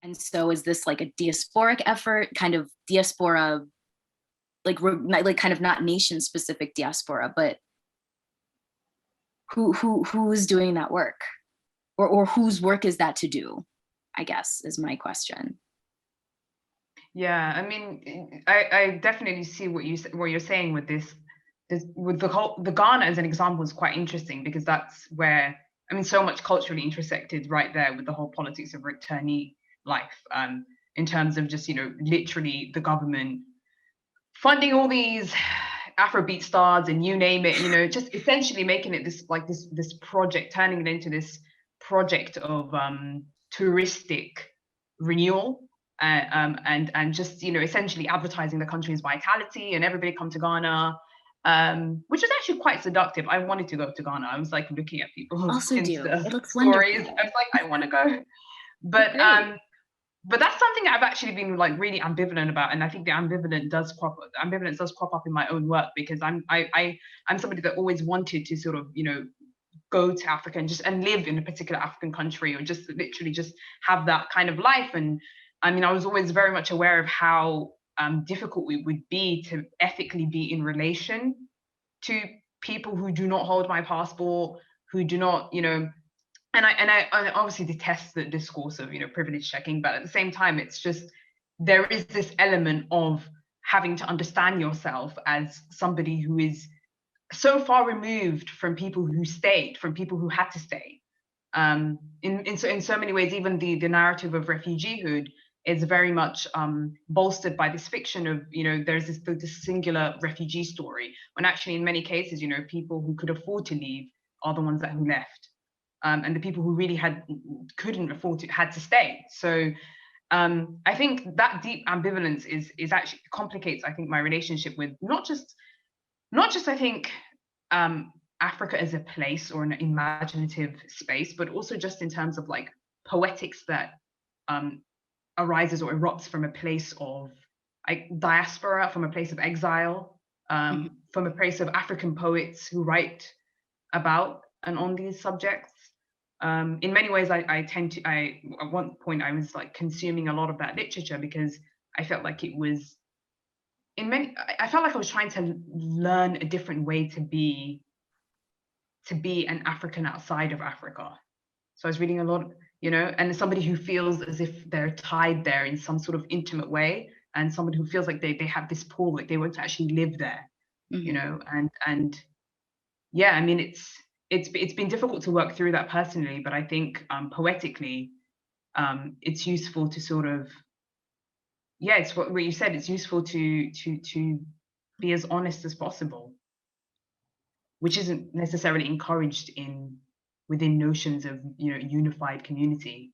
And so is this like a diasporic effort, kind of diaspora, like kind of not nation specific diaspora, but who's doing that work? Or whose work is that to do, I guess, is my question. Yeah, I mean, I definitely see what you're saying with this. With the Ghana as an example is quite interesting, because that's where, I mean, so much culturally intersected right there with the whole politics of returnee life, in terms of just, literally the government funding all these Afrobeat stars and you name it, just essentially making it this project, turning it into this project of touristic renewal, and just essentially advertising the country's vitality and everybody come to Ghana, which is actually quite seductive. I wanted to go to Ghana. I was like looking at people's Also Insta it looks stories. wonderful. I was like, I want to go, but that's something I've actually been like really ambivalent about, and I think the ambivalence does crop up in my own work, because I'm somebody that always wanted to sort of go to Africa and live in a particular African country, or just literally just have that kind of life. And I mean, I was always very much aware of how difficult it would be to ethically be in relation to people who do not hold my passport, who do not, and I obviously detest the discourse of privilege checking, but at the same time, it's just, there is this element of having to understand yourself as somebody who is so far removed from people who stayed, from people who had to stay. In so many ways, even the narrative of refugeehood is very much bolstered by this fiction of, there's this singular refugee story, when actually in many cases, people who could afford to leave are the ones who left. And the people who really couldn't afford to had to stay. So I think that deep ambivalence is actually complicates, I think, my relationship with not just I think Africa as a place or an imaginative space, but also just in terms of like poetics that arises or erupts from a place of diaspora, from a place of exile, from a place of African poets who write about and on these subjects. In many ways, at one point I was like consuming a lot of that literature, because I felt like it was I felt like I was trying to learn a different way to be an African outside of Africa. So I was reading a lot, and somebody who feels as if they're tied there in some sort of intimate way, and somebody who feels like they have this pull, like they want to actually live there, and yeah, I mean, it's been difficult to work through that personally, but I think poetically, it's useful to sort of, yeah, it's what you said. It's useful to be as honest as possible, which isn't necessarily encouraged within notions of unified community.